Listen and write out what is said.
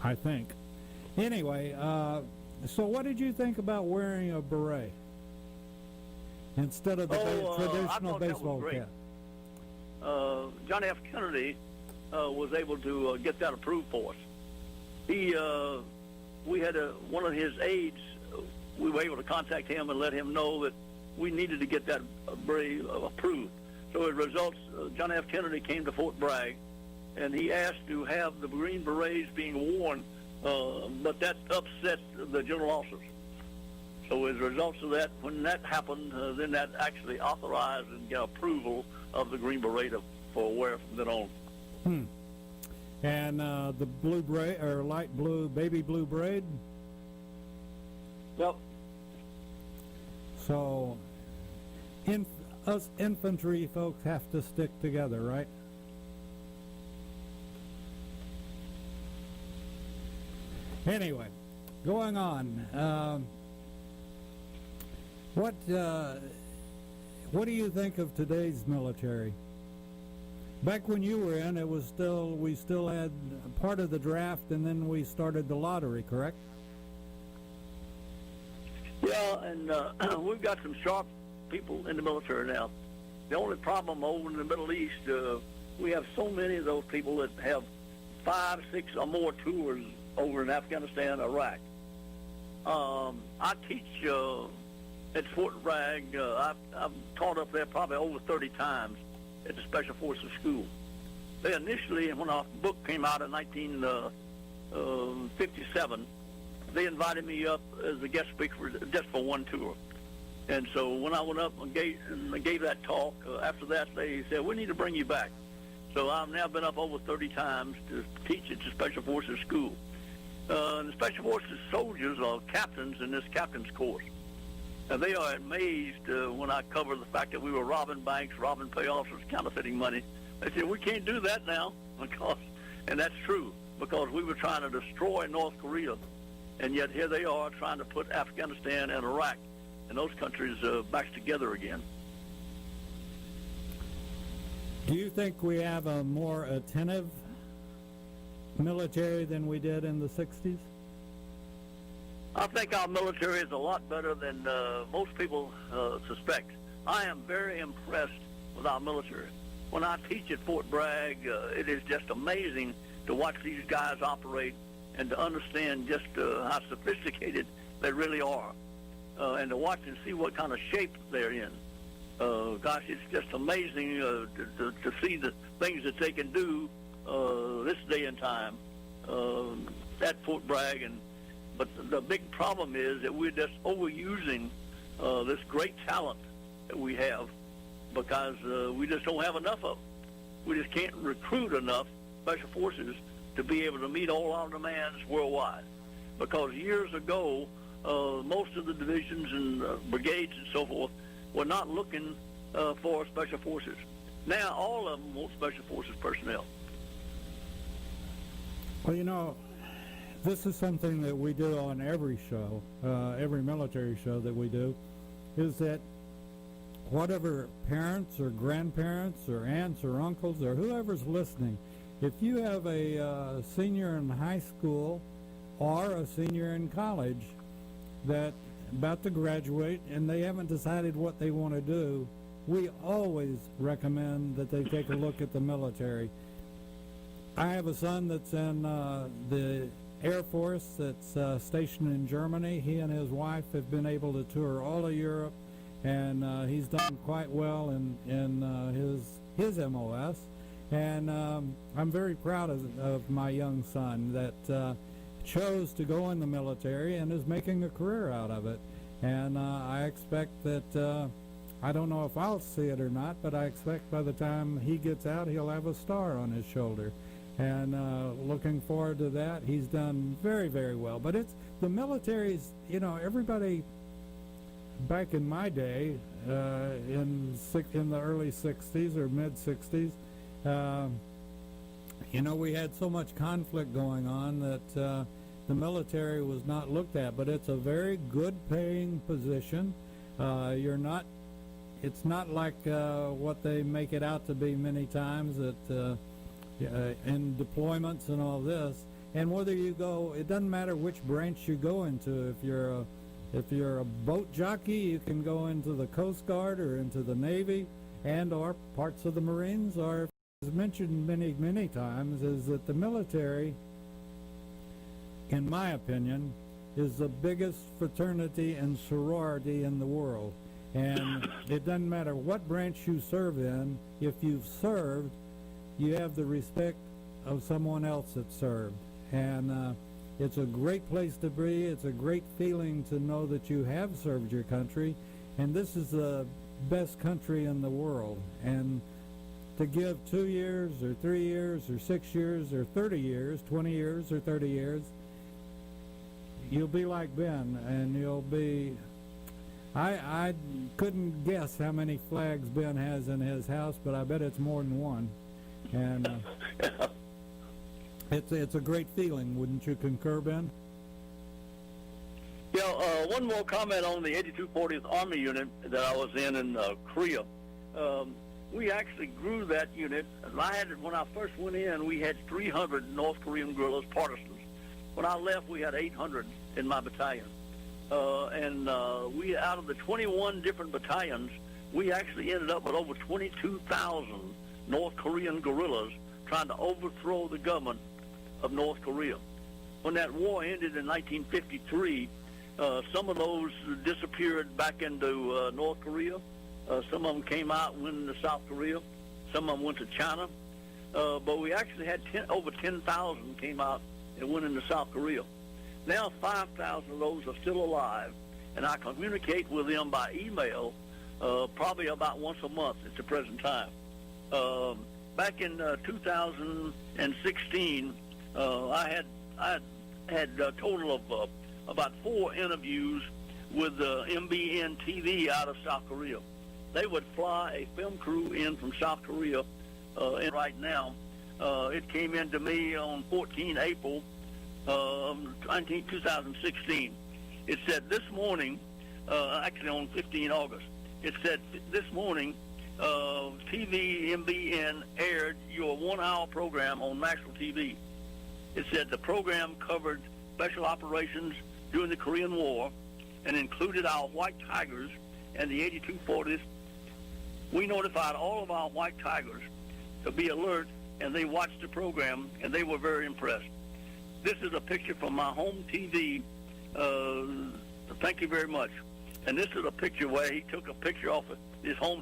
I think. Anyway, so what did you think about wearing a beret instead of the traditional baseball cap? John F. Kennedy was able to get that approved for us. We had one of his aides. We were able to contact him and let him know that we needed to get that beret approved. So as a result, John F. Kennedy came to Fort Bragg, and he asked to have the Green Berets being worn, but that upset the general officers. So as a result of that, when that happened, then that actually authorized and got approval of the Green Beret for wear from then on. And the blue braid, or light blue, baby blue braid? Yep. So us infantry folks have to stick together, right? Anyway, going on. What do you think of today's military? Back when you were in, we still had part of the draft, and then we started the lottery, correct? Yeah, and we've got some sharp people in the military now. The only problem over in the Middle East, we have so many of those people that have 5, 6, or more tours over in Afghanistan, Iraq. I teach at Fort Bragg. I've taught up there probably over 30 times at the Special Forces School. They initially, when our book came out in 1957, they invited me up as a guest speaker just for one tour. And so when I went up and gave that talk, after that they said, we need to bring you back. So I've now been up over 30 times to teach at the Special Forces School. And the Special Forces soldiers are captains in this captain's course. And they are amazed when I cover the fact that we were robbing banks, robbing pay officers, counterfeiting money. They said, we can't do that now, and that's true, because we were trying to destroy North Korea. And yet here they are trying to put Afghanistan and Iraq and those countries back together again. Do you think we have a more attentive military than we did in the 60s? I think our military is a lot better than most people suspect. I am very impressed with our military. When I teach at Fort Bragg, it is just amazing to watch these guys operate and to understand just how sophisticated they really are, and to watch and see what kind of shape they're in. Gosh, it's just amazing to see the things that they can do this day and time at Fort Bragg. But the big problem is that we're just overusing this great talent that we have, because we just don't have enough of them. We just can't recruit enough special forces to be able to meet all our demands worldwide. Because years ago, most of the divisions and brigades and so forth were not looking for special forces. Now all of them want special forces personnel. Well, you know, this is something that we do on every show, every military show that we do, is that whatever parents or grandparents or aunts or uncles or whoever's listening, if you have a senior in high school or a senior in college that about to graduate and they haven't decided what they want to do, we always recommend that they take a look at the military. I have a son that's in the Air Force that's stationed in Germany. He and his wife have been able to tour all of Europe, and he's done quite well in his MOS. And I'm very proud of my young son that chose to go in the military and is making a career out of it. And I expect that, I don't know if I'll see it or not, but I expect by the time he gets out, he'll have a star on his shoulder. And looking forward to that. He's done very, very well. But it's the military's, you know, everybody back in my day, in the early 60s or mid-60s, you know, we had so much conflict going on that the military was not looked at. But it's a very good paying position. It's not like what they make it out to be many times that in deployments and all this. And whether you go, it doesn't matter which branch you go into. If you're a boat jockey, you can go into the Coast Guard or into the Navy and or parts of the Marines, or as mentioned many times, is that the military, in my opinion, is the biggest fraternity and sorority in the world. And it doesn't matter what branch you serve in, if you've served, you have the respect of someone else that served. And it's a great place to be. It's a great feeling to know that you have served your country, and this is the best country in the world. And to give 2 years or 3 years or 6 years or 30 years, 20 years or 30 years, you'll be like Ben, and you'll be... I couldn't guess how many flags Ben has in his house, but I bet it's more than one. And it's a great feeling, wouldn't you concur, Ben? Yeah, one more comment on the 8240th Army unit that I was in Korea. We actually grew that unit. When I first went in, we had 300 North Korean guerrillas, partisans. When I left, we had 800 in my battalion. We, out of the 21 different battalions, we actually ended up with over 22,000 North Korean guerrillas trying to overthrow the government of North Korea. When that war ended in 1953, some of those disappeared back into North Korea. Some of them came out and went into South Korea. Some of them went to China. But we actually had over 10,000 came out and went into South Korea. Now 5,000 of those are still alive, and I communicate with them by email probably about once a month at the present time. Back in 2016, I had a total of about 4 interviews with MBN TV out of South Korea. They would fly a film crew in from South Korea, and right now it came in to me on 14 April 2016. It said this morning, actually on 15 August, it said this morning, TV MBN aired your 1-hour program on national TV. It said the program covered special operations during the Korean War and included our White Tigers and the 8240th. We notified all of our White Tigers to be alert, and they watched the program, and they were very impressed. This is a picture from my home TV. Thank you very much. And this is a picture where he took a picture off of his home